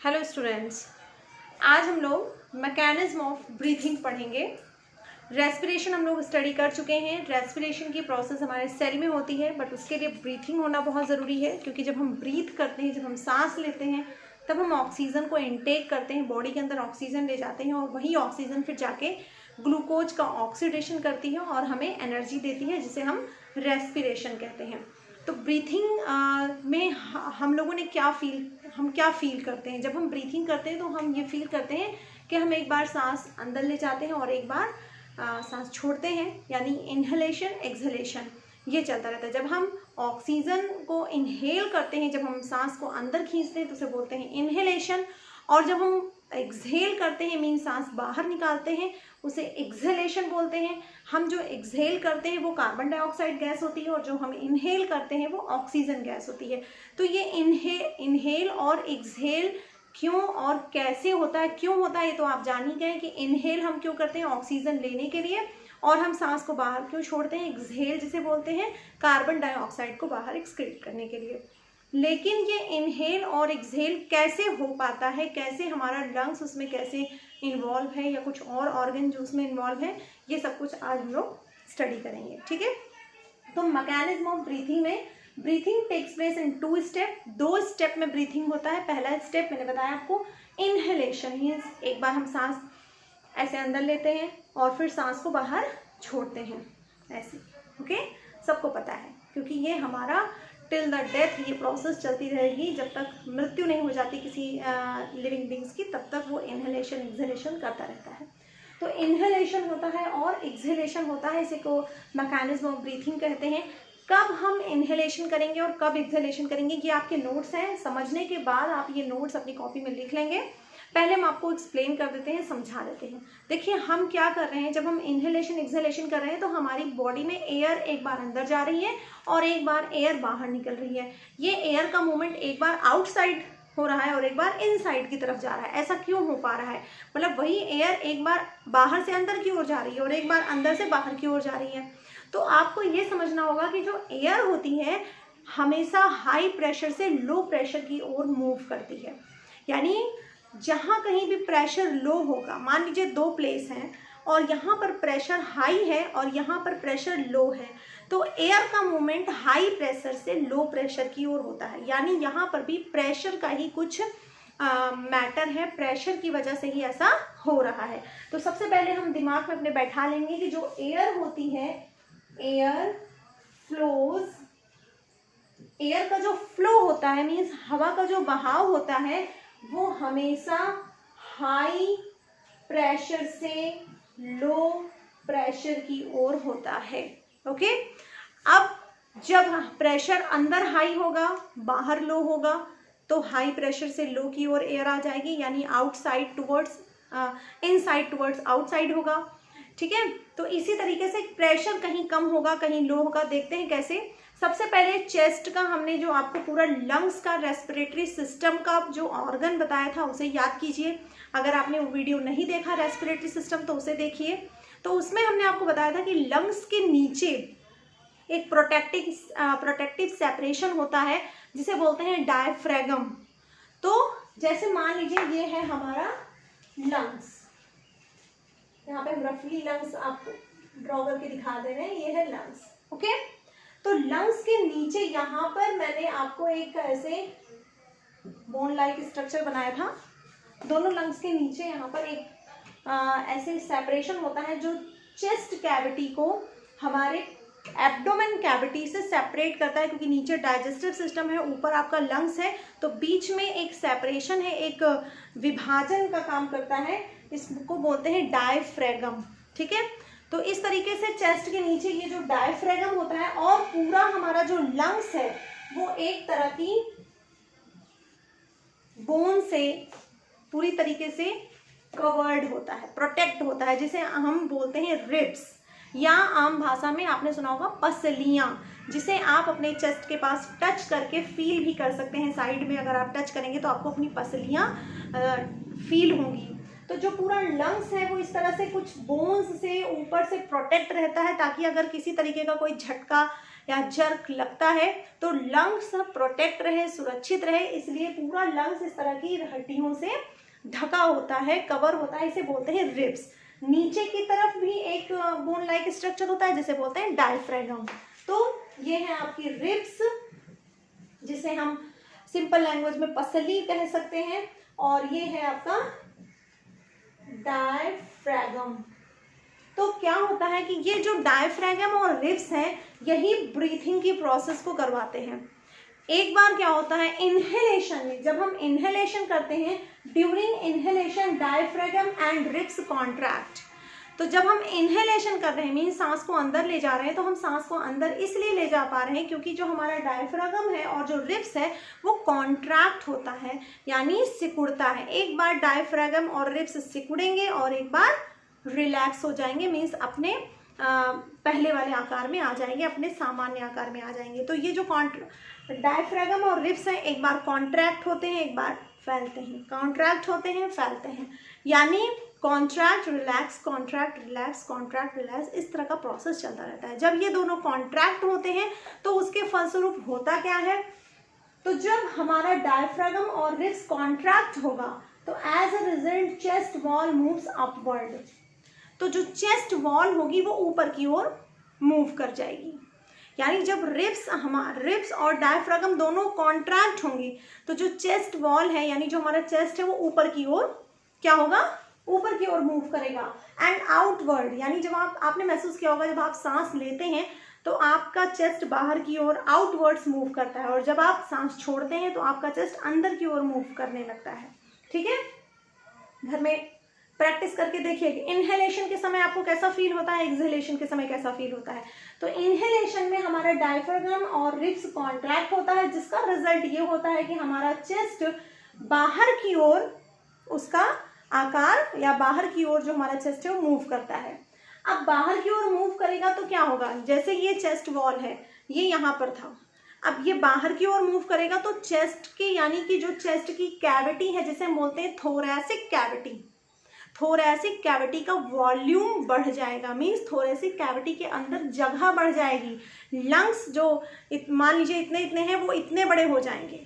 Hello students, आज हम लोग मैकेनिज्म ऑफ ब्रीथिंग पढ़ेंगे। रेस्पिरेशन हम लोग स्टडी कर चुके हैं। रेस्पिरेशन की प्रोसेस हमारे सेल में होती है, बट उसके लिए ब्रीथिंग होना बहुत ज़रूरी है, क्योंकि जब हम ब्रीथ करते हैं, जब हम सांस लेते हैं, तब हम ऑक्सीजन को इनटेक करते हैं, बॉडी के अंदर ऑक्सीजन ले जाते हैं, और वही ऑक्सीजन फिर जाके ग्लूकोज का ऑक्सीडेशन करती है और हमें एनर्जी देती है, जिसे हम रेस्पिरेशन कहते हैं। तो ब्रीथिंग में हम लोगों ने क्या फील करते हैं? जब हम ब्रीथिंग करते हैं तो हम ये फील करते हैं कि हम एक बार सांस अंदर ले जाते हैं और एक बार सांस छोड़ते हैं, यानी इनहेलेशन एक्सहेलेशन ये चलता रहता है। जब हम ऑक्सीजन को इनहेल करते हैं, जब हम सांस को अंदर खींचते हैं तो उसे बोलते हैं इनहेलेशन, और जब हम एक्सहेल करते हैं मीन सांस बाहर निकालते हैं उसे एक्सहेलेशन बोलते हैं। हम जो एक्सहेल करते हैं वो कार्बन डाइऑक्साइड गैस होती है, और जो हम इनहेल करते हैं वो ऑक्सीजन गैस होती है। तो ये इनहेल और एक्सहेल क्यों और कैसे होता है, क्यों होता है, ये तो आप जान ही गए कि इनहेल हम क्यों करते हैं ऑक्सीजन लेने के लिए, और हम सांस को बाहर क्यों छोड़ते हैं एक्सहेल जिसे बोलते हैं कार्बन डाइऑक्साइड को बाहर एक्सक्रीट करने के लिए। लेकिन ये इनहेल और एक्सहेल कैसे हो पाता है, कैसे हमारा लंग्स उसमें कैसे इन्वॉल्व है, या कुछ और ऑर्गन जो उसमें इन्वॉल्व है, ये सब कुछ आज हम लोग स्टडी करेंगे। ठीक है, तो मैकेनिज्म ऑफ ब्रीथिंग में breathing takes place in 2 step. 2 step में ब्रीथिंग होता है। पहला स्टेप मैंने बताया आपको इनहेलेशन, मीन्स एक बार हम सांस ऐसे अंदर लेते हैं और फिर सांस को बाहर छोड़ते हैं ऐसे। ओके, सबको पता है, क्योंकि ये हमारा टिल द डेथ ये प्रोसेस चलती रहेगी, जब तक मृत्यु नहीं हो जाती किसी लिविंग बींग्स की, तब तक वो इनहेलेशन एक्सहेलेशन करता रहता है। तो इनहेलेशन होता है और एक्सहेलेशन होता है, इसे को मैकेनिज्म ऑफ ब्रीथिंग कहते हैं। कब हम इनहेलेशन करेंगे और कब एक्सहेलेशन करेंगे, ये आपके नोट्स हैं। समझने के बाद आप ये नोट्स अपनी कॉपी में लिख लेंगे। पहले हम आपको एक्सप्लेन कर देते हैं, समझा देते हैं। देखिए हम क्या कर रहे हैं, जब हम इनहेलेशन एक्सहेलेशन कर रहे हैं तो हमारी बॉडी में एयर एक बार अंदर जा रही है और एक बार एयर बाहर निकल रही है। ये एयर का मूवमेंट एक बार आउटसाइड हो रहा है और एक बार इनसाइड की तरफ जा रहा है। ऐसा क्यों हो पा रहा है? मतलब वही एयर एक बार बाहर से अंदर की ओर जा रही है और एक बार अंदर से बाहर की ओर जा रही है। तो आपको ये समझना होगा कि जो एयर होती है हमेशा हाई प्रेशर से लो प्रेशर की ओर मूव करती है। यानी जहाँ कहीं भी प्रेशर लो होगा, मान लीजिए 2 प्लेस हैं और यहाँ पर प्रेशर हाई है और यहाँ पर प्रेशर लो है, तो एयर का मूवमेंट हाई प्रेशर से लो प्रेशर की ओर होता है। यानी यहाँ पर भी प्रेशर का ही कुछ मैटर है, प्रेशर की वजह से ही ऐसा हो रहा है। तो सबसे पहले हम दिमाग में अपने बैठा लेंगे कि जो एयर होती है, एयर फ्लोज, एयर का जो फ्लो होता है मीन्स हवा का जो बहाव होता है, वो हमेशा हाई प्रेशर से लो प्रेशर की ओर होता है। ओके, अब जब प्रेशर अंदर हाई होगा बाहर लो होगा, तो हाई प्रेशर से लो की ओर एयर आ जाएगी, यानी outside towards inside towards outside होगा। ठीक है, तो इसी तरीके से प्रेशर कहीं कम होगा कहीं लो होगा। देखते हैं कैसे। सबसे पहले चेस्ट का हमने जो आपको पूरा लंग्स का रेस्पिरेटरी सिस्टम का जो ऑर्गन बताया था उसे याद कीजिए। अगर आपने वो वीडियो नहीं देखा रेस्पिरेटरी सिस्टम तो उसे देखिए। तो उसमें हमने आपको बताया था कि लंग्स के नीचे एक प्रोटेक्टिव सेपरेशन होता है जिसे बोलते हैं डायफ्रैगम। तो जैसे मान लीजिए ये है हमारा लंग्स, यहाँ पे हम रफली लंग्स आपको ड्रॉ करके दिखा दे रहे हैं, ये है लंग्स। ओके, तो लंग्स के नीचे यहाँ पर मैंने आपको एक ऐसे बोन लाइक स्ट्रक्चर बनाया था। दोनों लंग्स के नीचे यहाँ पर एक ऐसे सेपरेशन होता है जो चेस्ट कैविटी को हमारे एब्डोमेन कैविटी से सेपरेट करता है, क्योंकि नीचे डाइजेस्टिव सिस्टम है, ऊपर आपका लंग्स है, तो बीच में एक सेपरेशन है, एक विभाजन का काम करता है, इसको बोलते हैं डायफ्रैगम। ठीक है, तो इस तरीके से चेस्ट के नीचे ये जो डायफ्रैगम होता है, और पूरा हमारा जो लंग्स है वो एक तरह की बोन से पूरी तरीके से कवर्ड होता है, प्रोटेक्ट होता है, जिसे हम बोलते हैं रिब्स, या आम भाषा में आपने सुना होगा पसलियाँ, जिसे आप अपने चेस्ट के पास टच करके फील भी कर सकते हैं। साइड में अगर आप टच करेंगे तो आपको अपनी पसलियाँ फील होंगी। तो जो पूरा लंग्स है वो इस तरह से कुछ बोन्स से ऊपर से प्रोटेक्ट रहता है, ताकि अगर किसी तरीके का कोई झटका या जर्क लगता है तो लंग्स प्रोटेक्ट रहे, सुरक्षित रहे, इसलिए पूरा लंग्स इस तरह की हड्डियों से ढका होता है, कवर होता है, इसे बोलते हैं रिब्स। नीचे की तरफ भी एक बोन लाइक स्ट्रक्चर होता है जिसे बोलते हैं डायफ्रागम। तो ये है आपकी रिब्स, जिसे हम सिंपल लैंग्वेज में पसली कह सकते हैं, और ये है आपका डायफ्रागम। तो क्या होता है कि ये जो डायफ्रागम और रिब्स हैं, यही ब्रीथिंग की प्रोसेस को करवाते हैं। एक बार क्या होता है इनहेलेशन में, जब हम इनहेलेशन करते हैं, during inhalation diaphragm and ribs contract. तो जब हम इनहेलेशन कर रहे हैं, मीन सांस को अंदर ले जा रहे हैं, तो हम सांस को अंदर इसलिए ले जा पा रहे हैं क्योंकि जो हमारा डायफ्रागम है और जो रिब्स है वो कॉन्ट्रैक्ट होता है, यानी सिकुड़ता है। एक बार डायफ्रागम और रिब्स सिकुड़ेंगे और एक बार रिलैक्स हो जाएंगे, मीन्स अपने पहले वाले आकार में आ जाएंगे, अपने सामान्य आकार में आ जाएंगे। तो ये जो डायफ्रागम और रिब्स हैं, एक बार कॉन्ट्रैक्ट होते हैं, एक बार फैलते हैं, कॉन्ट्रैक्ट होते हैं, फैलते हैं, यानी contract relax, contract relax, contract relax, इस तरह का प्रोसेस चलता रहता है। जब ये दोनों कॉन्ट्रैक्ट होते हैं तो उसके फलस्वरूप होता क्या है, तो जब हमारा डायफ्रागम और रिब्स कॉन्ट्रैक्ट होगा तो as a result chest wall moves upward. तो जो चेस्ट वॉल होगी वो ऊपर की ओर मूव कर जाएगी, यानी जब रिब्स और डायफ्रागम दोनों कॉन्ट्रैक्ट होंगी तो जो चेस्ट वॉल है, यानी जो हमारा चेस्ट है, वो ऊपर की ओर क्या होगा, ऊपर की ओर मूव करेगा। एंड आउटवर्ड, यानी जब आपने महसूस किया होगा जब आप सांस लेते हैं तो आपका चेस्ट बाहर की ओर आउटवर्ड्स मूव करता है, और जब आप सांस छोड़ते हैं तो आपका चेस्ट अंदर की ओर मूव करने लगता है। ठीक है, घर में प्रैक्टिस करके देखिए कि इनहेलेशन के समय आपको कैसा फील होता है, एक्सहेलेशन के समय कैसा फील होता है। तो इनहेलेशन में हमारा डायफ्रागम और रिब्स कॉन्ट्रैक्ट होता है, जिसका रिजल्ट ये होता है कि हमारा चेस्ट बाहर की ओर, उसका आकार या बाहर की ओर जो हमारा चेस्ट है वो मूव करता है। अब बाहर की ओर मूव करेगा तो क्या होगा, जैसे ये चेस्ट वॉल है, ये यहाँ पर था, अब ये बाहर की ओर मूव करेगा तो चेस्ट के, यानी कि जो चेस्ट की कैविटी है जिसे हम बोलते हैं थोरैसिक कैविटी, थोरैसिक कैविटी का वॉल्यूम बढ़ जाएगा, मीन्स थोरैसिक कैविटी के अंदर जगह बढ़ जाएगी। लंग्स जो मान लीजिए इतने इतने हैं वो इतने बड़े हो जाएंगे,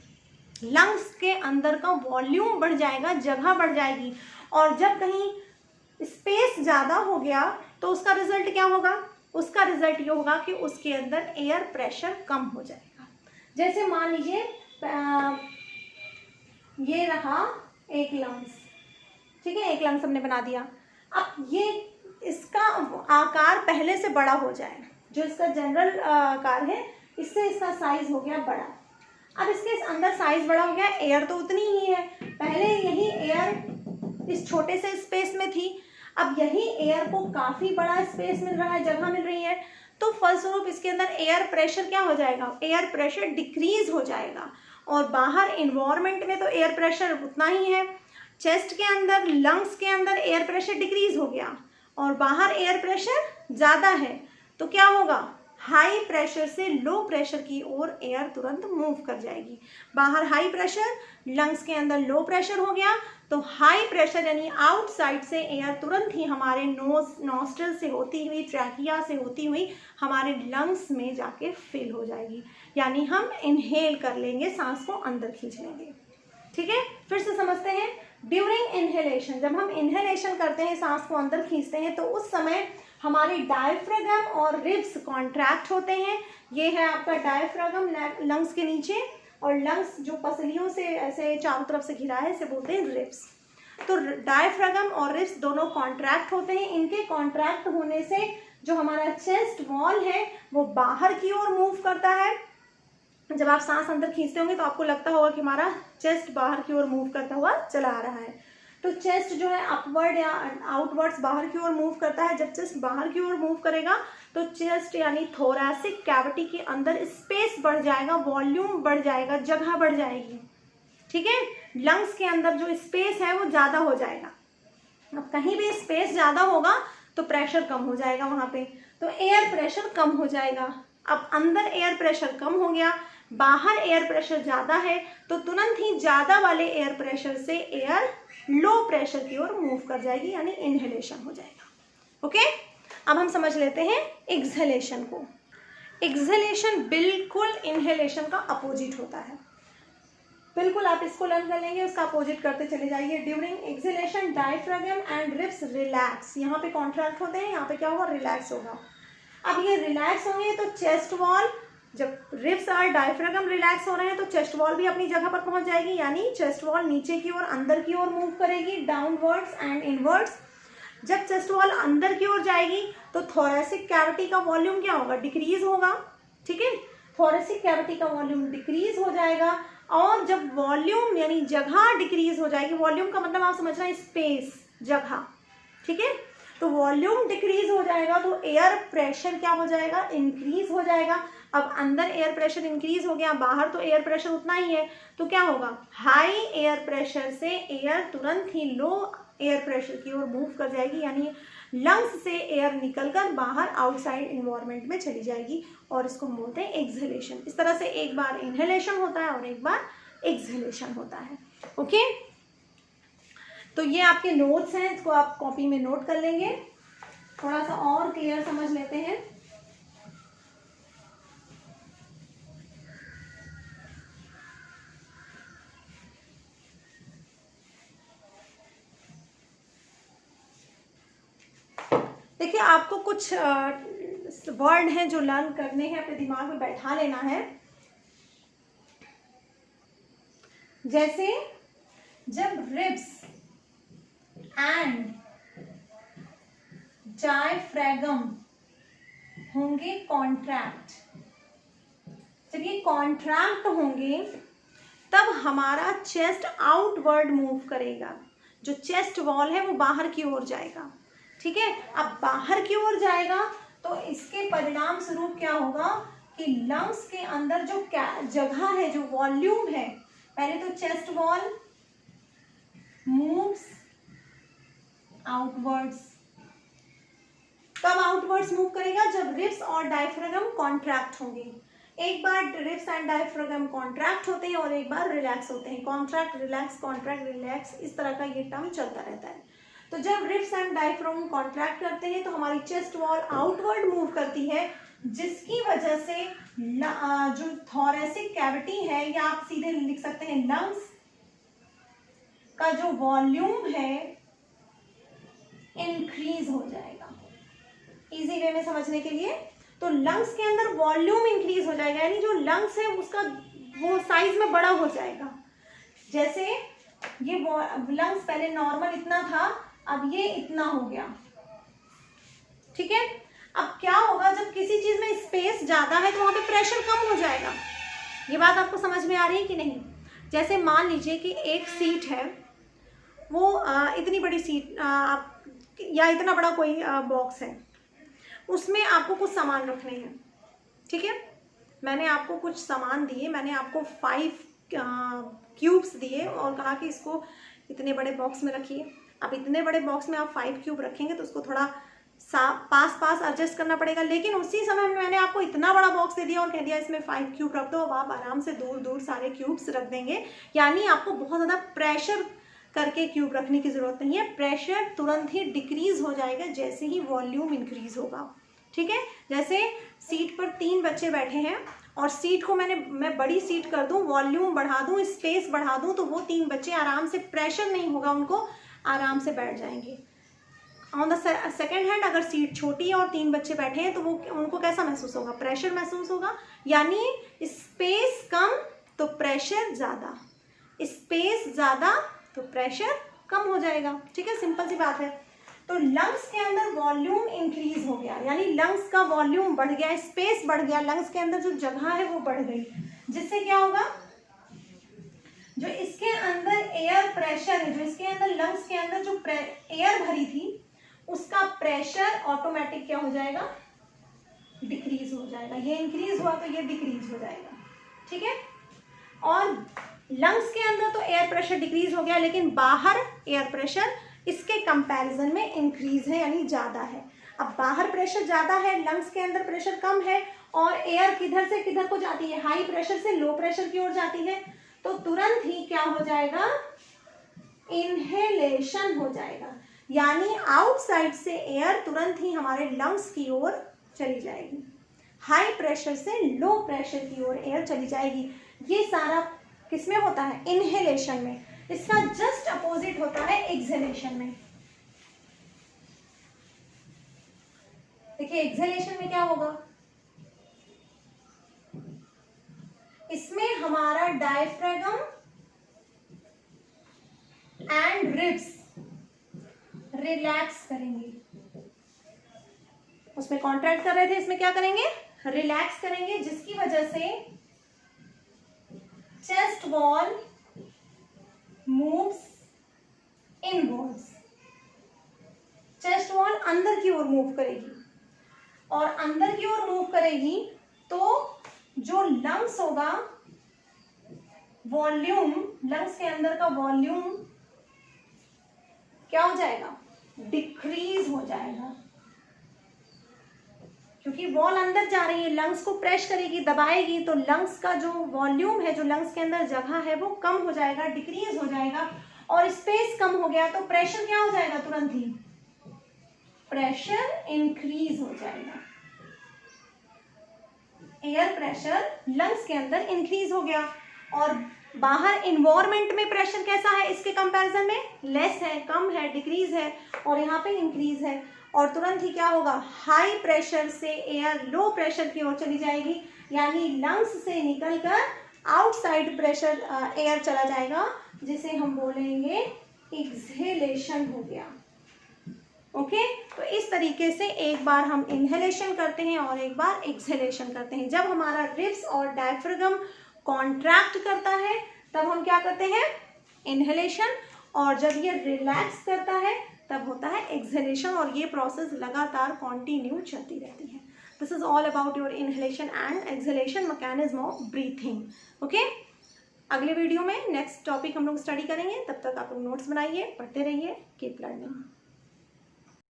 लंग्स के अंदर का वॉल्यूम बढ़ जाएगा, जगह बढ़ जाएगी। और जब कहीं स्पेस ज़्यादा हो गया तो उसका रिजल्ट क्या होगा, उसका रिजल्ट ये होगा कि उसके अंदर एयर प्रेशर कम हो जाएगा। जैसे मान लीजिए ये रहा एक लंग्स, ठीक है, एक लंग्स हमने बना दिया। अब ये इसका आकार पहले से बड़ा हो जाए, जो इसका जनरल आकार है इससे इसका साइज हो गया बड़ा। अब इसके अंदर साइज बड़ा हो गया, एयर तो उतनी ही है, पहले यही एयर इस छोटे से स्पेस में थी, अब यही एयर को काफ़ी बड़ा स्पेस मिल रहा है, जगह मिल रही है, तो फलस्वरूप इसके अंदर एयर प्रेशर क्या हो जाएगा, एयर प्रेशर डिक्रीज हो जाएगा। और बाहर इन्वायरमेंट में तो एयर प्रेशर उतना ही है, चेस्ट के अंदर, लंग्स के अंदर एयर प्रेशर डिक्रीज हो गया और बाहर एयर प्रेशर ज़्यादा है, तो क्या होगा, हाई प्रेशर से लो प्रेशर की ओर एयर तुरंत मूव कर जाएगी। बाहर हाई प्रेशर, लंग्स के अंदर लो प्रेशर हो गया, तो हाई प्रेशर यानी आउटसाइड से एयर तुरंत ही हमारे नोस्ट्रल से होती हुई, ट्रैकिया से होती हुई हमारे लंग्स में जाके फिल हो जाएगी, यानी हम इनहेल कर लेंगे, सांस को अंदर खींच लेंगे। ठीक है, फिर से समझते हैं। ड्यूरिंग इनहेलेशन, जब हम इनहेलेशन करते हैं, सांस को अंदर खींचते हैं, तो उस समय हमारे डायफ्रागम और रिब्स कॉन्ट्रैक्ट होते हैं। ये है आपका डायफ्रागम लंग्स के नीचे, और लंग्स जो पसलियों से ऐसे चारों तरफ से घिरा है इसे बोलते हैं रिब्स। तो डायफ्रागम और रिब्स दोनों कॉन्ट्रैक्ट होते हैं। इनके कॉन्ट्रैक्ट होने से जो हमारा चेस्ट वॉल है वो बाहर की ओर मूव करता है। जब आप सांस अंदर खींचते होंगे तो आपको लगता होगा कि हमारा चेस्ट बाहर की ओर मूव करता हुआ चला आ रहा है। तो चेस्ट जो है अपवर्ड या आउटवर्ड्स बाहर की ओर मूव करता है। जब चेस्ट बाहर की ओर मूव करेगा तो चेस्ट यानी थोरैसिक कैविटी के अंदर स्पेस बढ़ जाएगा, वॉल्यूम बढ़ जाएगा, जगह बढ़ जाएगी। ठीक है, लंग्स के अंदर जो स्पेस है वो ज़्यादा हो जाएगा। अब कहीं भी स्पेस ज़्यादा होगा तो प्रेशर कम हो जाएगा वहाँ पे, तो एयर प्रेशर कम हो जाएगा। अब अंदर एयर प्रेशर कम हो गया, बाहर एयर प्रेशर ज़्यादा है, तो तुरंत ही ज़्यादा वाले एयर प्रेशर से एयर लो प्रेशर की ओर मूव कर जाएगी, यानी इनहेलेशन हो जाएगा। ओके, अब हम समझ लेते हैं एक्सहेलेशन को। एक्सहेलेशन बिल्कुल इनहेलेशन का अपोजिट होता है, बिल्कुल आप इसको लर्न कर लेंगे, उसका अपोजिट करते चले जाइए। During exhalation diaphragm and ribs relax, यहाँ पे कॉन्ट्रैक्ट होते हैं, यहाँ पे क्या होगा, रिलैक्स होगा। अब ये रिलैक्स होंगे तो चेस्ट वॉल, जब रिब्स और डायफ्रागम रिलैक्स हो रहे हैं तो चेस्ट वॉल भी अपनी जगह पर पहुंच जाएगी, यानी चेस्ट वॉल नीचे की ओर अंदर की ओर मूव करेगी, डाउनवर्ड्स एंड इनवर्ड्स। जब चेस्ट वॉल अंदर की ओर जाएगी तो थोरैसिक कैविटी का वॉल्यूम क्या होगा, डिक्रीज होगा, ठीक है, थोरैसिक कैविटी का वॉल्यूम डिक्रीज हो जाएगा। और जब वॉल्यूम यानी जगह डिक्रीज हो जाएगी, वॉल्यूम का मतलब आप समझ रहे हैं स्पेस, जगह, ठीक है, तो वॉल्यूम डिक्रीज हो जाएगा तो एयर प्रेशर क्या हो जाएगा, इंक्रीज हो जाएगा। अब अंदर एयर प्रेशर इंक्रीज हो गया, बाहर तो एयर प्रेशर उतना ही है, तो क्या होगा, हाई एयर प्रेशर से एयर तुरंत ही लो एयर प्रेशर की ओर मूव कर जाएगी, यानी लंग्स से एयर निकलकर बाहर आउटसाइड इन्वायरमेंट में चली जाएगी, और इसको हम बोलते हैं एक्सहेलेशन। इस तरह से एक बार इनहेलेशन होता है और एक बार एक्सहेलेशन होता है। ओके, तो ये आपके नोट्स हैं, इसको आप कॉपी में नोट कर लेंगे। थोड़ा सा और क्लियर समझ लेते हैं। देखिए, आपको कुछ वर्ड हैं जो लर्न करने हैं, अपने दिमाग में बैठा लेना है। जैसे जब रिब्स एंड डायफ्रागम होंगे कॉन्ट्रैक्ट, जब ये कॉन्ट्रैक्ट होंगे तब हमारा चेस्ट आउटवर्ड मूव करेगा, जो चेस्ट वॉल है वो बाहर की ओर जाएगा, ठीक है। अब बाहर की ओर जाएगा तो इसके परिणाम स्वरूप क्या होगा कि लंग्स के अंदर जो जगह है, जो वॉल्यूम है, पहले तो चेस्ट वॉल मूव्स आउटवर्ड्स। कब आउटवर्ड्स मूव करेगा, जब रिब्स और डायफ्रागम कॉन्ट्रैक्ट होंगे। एक बार रिब्स एंड डायफ्रागम कॉन्ट्रैक्ट होते हैं और एक बार रिलैक्स होते हैं, कॉन्ट्रैक्ट रिलैक्स, इस तरह का ये टर्म चलता रहता है। तो जब रिब्स एंड डायफ्रागम कॉन्ट्रैक्ट करते हैं तो हमारी चेस्ट वॉल आउटवर्ड मूव करती है, जिसकी वजह से जो थोरैसिक कैविटी है, या आप सीधे लिख सकते हैं लंग्स का जो वॉल्यूम है इंक्रीज हो जाएगा। इजी वे में समझने के लिए, तो लंग्स के अंदर वॉल्यूम इंक्रीज हो जाएगा, यानी जो लंग्स है उसका वो साइज में बड़ा हो जाएगा। जैसे ये लंग्स पहले नॉर्मल इतना था, अब ये इतना हो गया, ठीक है। अब क्या होगा, जब किसी चीज में स्पेस ज्यादा है तो वहां पे प्रेशर कम हो जाएगा। ये बात आपको समझ में आ रही है कि नहीं। जैसे मान लीजिए कि एक सीट है, वो इतनी बड़ी सीट या इतना बड़ा कोई बॉक्स है, उसमें आपको कुछ सामान रखने हैं, ठीक है। मैंने आपको कुछ सामान दिए, मैंने आपको 5 क्यूब्स दिए और कहा कि इसको इतने बड़े बॉक्स में रखिए। अब इतने बड़े बॉक्स में आप 5 क्यूब रखेंगे तो उसको थोड़ा पास एडजस्ट करना पड़ेगा, लेकिन उसी समय में मैंने आपको इतना बड़ा बॉक्स दे दिया और कह दिया इसमें 5 क्यूब रख दो। अब आप आराम से दूर दूर सारे क्यूब्स रख देंगे, यानी आपको बहुत ज़्यादा प्रेशर करके क्यूब रखने की ज़रूरत नहीं है। प्रेशर तुरंत ही डिक्रीज हो जाएगा जैसे ही वॉल्यूम इंक्रीज होगा, ठीक है। जैसे सीट पर 3 बच्चे बैठे हैं और सीट को मैं बड़ी सीट कर दूं, वॉल्यूम बढ़ा दूं, स्पेस बढ़ा दूं, तो वो 3 बच्चे आराम से, प्रेशर नहीं होगा, उनको आराम से बैठ जाएंगे। ऑन द सेकेंड हैंड अगर सीट छोटी है और 3 बच्चे बैठे हैं तो वो उनको कैसा महसूस होगा, प्रेशर महसूस होगा। यानी स्पेस कम तो प्रेशर ज़्यादा, स्पेस ज़्यादा तो प्रेशर कम हो जाएगा, ठीक है। सिंपल सी बात है। तो लंग्स के अंदर वॉल्यूम इंक्रीज हो गया, यानी लंग्स का वॉल्यूम बढ़ गया, स्पेस बढ़ गया, लंग्स के अंदर जो जगह है वो बढ़ गई, जिससे क्या होगा, जो इसके अंदर एयर प्रेशर है, जो इसके अंदर लंग्स के अंदर जो एयर भरी थी, उसका प्रेशर ऑटोमेटिक क्या हो जाएगा, डिक्रीज हो जाएगा। ये इंक्रीज हुआ तो ये डिक्रीज हो जाएगा, ठीक है। और लंग्स के अंदर तो एयर प्रेशर डिक्रीज हो गया, लेकिन बाहर एयर प्रेशर इसके कंपैरिजन में इंक्रीज है, यानी ज़्यादा है। अब बाहर प्रेशर ज़्यादा है, लंग्स के अंदर प्रेशर कम है, और एयर किधर से किधर को जाती है, हाई प्रेशर से लो प्रेशर की ओर जाती है, तो तुरंत ही क्या हो जाएगा, इनहेलेशन हो जाएगा, यानी आउटसाइड से एयर तुरंत ही हमारे लंग्स की ओर चली जाएगी। हाई प्रेशर से लो प्रेशर की ओर एयर चली जाएगी। ये सारा किसमें होता है? इनहेलेशन में। इसका जस्ट अपोजिट होता है एक्सहेलेशन में। देखिए एक्सहेलेशन में क्या होगा, इसमें हमारा डायफ्रागम एंड रिब्स रिलैक्स करेंगे। उसमें कॉन्ट्रैक्ट कर रहे थे, इसमें क्या करेंगे? रिलैक्स करेंगे, जिसकी वजह से chest wall moves inwards. Chest wall अंदर की ओर मूव करेगी, और अंदर की ओर मूव करेगी तो जो लंग्स होगा, वॉल्यूम, लंग्स के अंदर का वॉल्यूम क्या हो जाएगा? डिक्रीज हो जाएगा, क्योंकि वॉल अंदर जा रही है, लंग्स को प्रेस करेगी, दबाएगी, तो लंग्स का जो वॉल्यूम है, जो लंग्स के अंदर जगह है, वो कम हो जाएगा, डिक्रीज हो जाएगा। और स्पेस कम हो गया तो प्रेशर क्या हो जाएगा? तुरंत ही प्रेशर इंक्रीज हो जाएगा। एयर प्रेशर लंग्स के अंदर इंक्रीज हो गया, और बाहर इन्वायरमेंट में प्रेशर कैसा है? इसके कंपैरिजन में लेस है, कम है, डिक्रीज है, और यहाँ पे इंक्रीज है। और तुरंत ही क्या होगा? हाई प्रेशर से एयर लो प्रेशर की ओर चली जाएगी, यानी लंग्स से निकलकर आउटसाइड प्रेशर एयर चला जाएगा, जिसे हम बोलेंगे एक्सहेलेशन हो गया। ओके, तो इस तरीके से एक बार हम इनहेलेशन करते हैं और एक बार एक्सहेलेशन करते हैं। जब हमारा रिब्स और डायफ्रागम कॉन्ट्रैक्ट करता है तब हम क्या करते हैं? इनहेलेशन, और जब ये रिलैक्स करता है तब होता है एक्सहेलेशन, और ये प्रोसेस लगातार कॉन्टिन्यू चलती रहती है। This is all about your inhalation and exhalation mechanism of breathing. Okay, अगले वीडियो में नेक्स्ट टॉपिक हम लोग स्टडी करेंगे। तब तक आप लोग नोट्स बनाइए, पढ़ते रहिए, कीप लर्निंग।